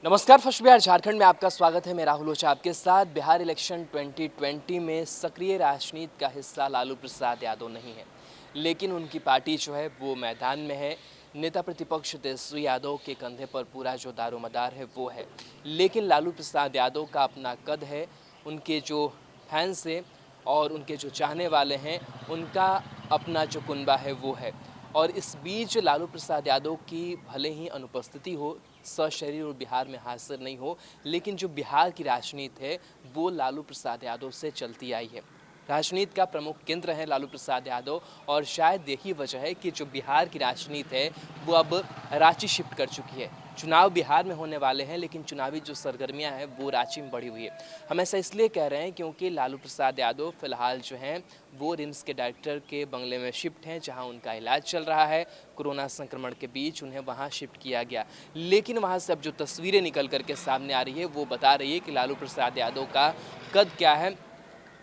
नमस्कार, फर्स्ट बिहार झारखंड में आपका स्वागत है। मैं राहुल ओझा आपके साथ। बिहार इलेक्शन 2020 में सक्रिय राजनीति का हिस्सा लालू प्रसाद यादव नहीं है, लेकिन उनकी पार्टी जो है वो मैदान में है। नेता प्रतिपक्ष तेजस्वी यादव के कंधे पर पूरा जो दारोमदार है वो है, लेकिन लालू प्रसाद यादव का अपना कद है, उनके जो फैंस हैं और उनके जो चाहने वाले हैं उनका अपना जो कुनबा है वो है। और इस बीच लालू प्रसाद यादव की भले ही अनुपस्थिति हो, सशरीर और बिहार में हाजिर नहीं हो, लेकिन जो बिहार की राजनीति है वो लालू प्रसाद यादव से चलती आई है। राजनीति का प्रमुख केंद्र है लालू प्रसाद यादव, और शायद यही वजह है कि जो बिहार की राजनीति है वो अब रांची शिफ्ट कर चुकी है। चुनाव बिहार में होने वाले हैं, लेकिन चुनावी जो सरगर्मियां हैं वो रांची में बढ़ी हुई है। हम ऐसा इसलिए कह रहे हैं क्योंकि लालू प्रसाद यादव फिलहाल जो हैं वो रिम्स के डायरेक्टर के बंगले में शिफ्ट हैं, जहां उनका इलाज चल रहा है। कोरोना संक्रमण के बीच उन्हें वहां शिफ्ट किया गया, लेकिन वहां से अब जो तस्वीरें निकल करके सामने आ रही है वो बता रही है कि लालू प्रसाद यादव का कद क्या है।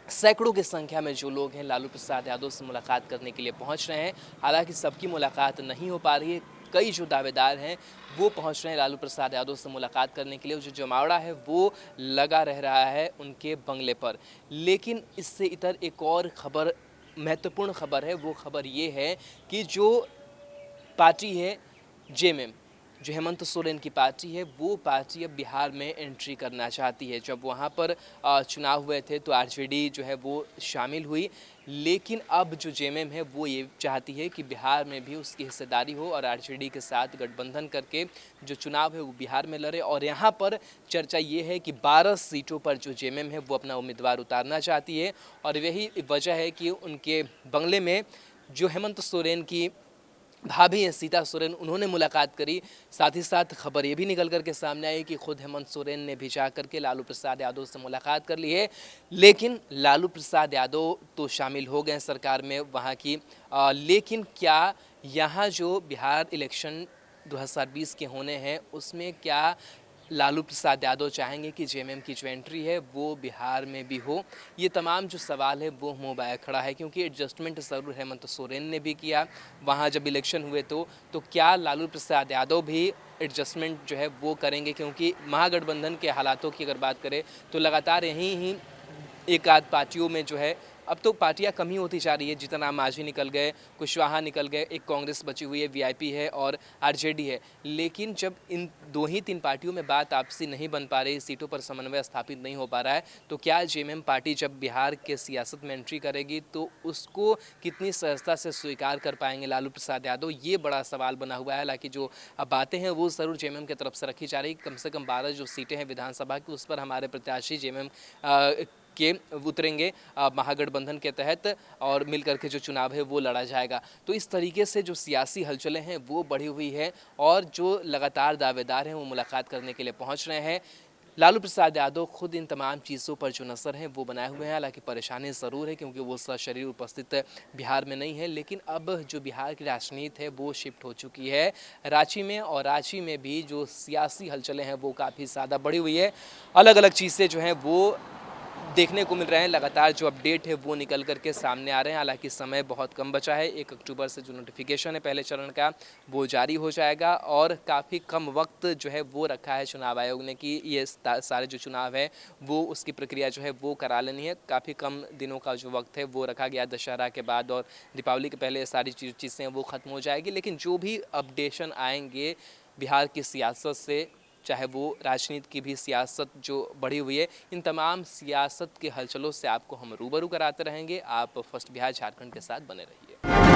सैकड़ों की संख्या में जो लोग हैं लालू प्रसाद यादव से मुलाकात करने के लिए पहुंच रहे हैं। हालांकि सबकी मुलाकात नहीं हो पा रही है। कई जो दावेदार हैं वो पहुंच रहे हैं लालू प्रसाद यादव से मुलाकात करने के लिए। जो जमावड़ा है वो लगा रह रहा है उनके बंगले पर। लेकिन इससे इतर एक और खबर, महत्वपूर्ण खबर है, वो खबर ये है कि जो पार्टी है जेएमएम, जो हेमंत सोरेन की पार्टी है, वो पार्टी अब बिहार में एंट्री करना चाहती है। जब वहाँ पर चुनाव हुए थे तो आरजेडी जो है वो शामिल हुई, लेकिन अब जो जेएमएम है वो ये चाहती है कि बिहार में भी उसकी हिस्सेदारी हो और आरजेडी के साथ गठबंधन करके जो चुनाव है वो बिहार में लड़े। और यहाँ पर चर्चा ये है कि 12 सीटों पर जो जेएमएम है वो अपना उम्मीदवार उतारना चाहती है, और यही वजह है कि उनके बंगले में जो हेमंत सोरेन की भाभी हैं सीता सोरेन, उन्होंने मुलाकात करी। साथ ही साथ खबर ये भी निकल कर के सामने आई कि खुद हेमंत सोरेन ने भी जा करके लालू प्रसाद यादव से मुलाकात कर ली है। लेकिन लालू प्रसाद यादव तो शामिल हो गए सरकार में वहाँ की, लेकिन क्या यहाँ जो बिहार इलेक्शन 2020 के होने हैं उसमें क्या लालू प्रसाद यादव चाहेंगे कि जेएमएम की जो एंट्री है वो बिहार में भी हो? ये तमाम जो सवाल है वो मुँह बाया खड़ा है, क्योंकि एडजस्टमेंट ज़रूर हेमंत सोरेन ने भी किया वहाँ जब इलेक्शन हुए तो क्या लालू प्रसाद यादव भी एडजस्टमेंट जो है वो करेंगे? क्योंकि महागठबंधन के हालातों की अगर बात करें तो लगातार यहीं ही एक आध पार्टियों में जो है, अब तो पार्टियां कम ही होती जा रही है। जितना मांझी निकल गए, कुशवाहा निकल गए, एक कांग्रेस बची हुई है, वीआईपी है और आरजेडी है। लेकिन जब इन दो ही तीन पार्टियों में बात आपसी नहीं बन पा रही, सीटों पर समन्वय स्थापित नहीं हो पा रहा है, तो क्या जेएमएम पार्टी जब बिहार के सियासत में एंट्री करेगी तो उसको कितनी सहजता से स्वीकार कर पाएंगे लालू प्रसाद यादव? ये बड़ा सवाल बना हुआ है। हालांकि जो बातें हैं वो ज़रूर जेएमएम की तरफ से रखी जा रही, कम से कम 12 जो सीटें हैं विधानसभा की उस पर हमारे प्रत्याशी जेएमएम के उतरेंगे महागठबंधन के तहत, और मिलकर के जो चुनाव है वो लड़ा जाएगा। तो इस तरीके से जो सियासी हलचलें हैं वो बढ़ी हुई है, और जो लगातार दावेदार हैं वो मुलाकात करने के लिए पहुंच रहे हैं। लालू प्रसाद यादव खुद इन तमाम चीज़ों पर जो नज़र है वो बनाए हुए हैं। हालांकि परेशानी ज़रूर है क्योंकि वो सशरीर उपस्थित बिहार में नहीं है, लेकिन अब जो बिहार की राजनीति है वो शिफ्ट हो चुकी है रांची में, और रांची में भी जो सियासी हलचलें हैं वो काफ़ी ज़्यादा बढ़ी हुई है। अलग अलग चीज़ें जो हैं वो देखने को मिल रहे हैं। लगातार जो अपडेट है वो निकल करके सामने आ रहे हैं। हालांकि समय बहुत कम बचा है। 1 अक्टूबर से जो नोटिफिकेशन है पहले चरण का वो जारी हो जाएगा, और काफ़ी कम वक्त जो है वो रखा है चुनाव आयोग ने कि ये सारे जो चुनाव है वो उसकी प्रक्रिया जो है वो करा लेनी है। काफ़ी कम दिनों का जो वक्त है वो रखा गया। दशहरा के बाद और दीपावली के पहले सारी चीज़ें वो ख़त्म हो जाएगी। लेकिन जो भी अपडेशन आएंगे बिहार की सियासत से, चाहे वो राजनीति की भी सियासत जो बढ़ी हुई है, इन तमाम सियासत के हलचलों से आपको हम रूबरू कराते रहेंगे। आप फर्स्ट बिहार झारखंड के साथ बने रहिए।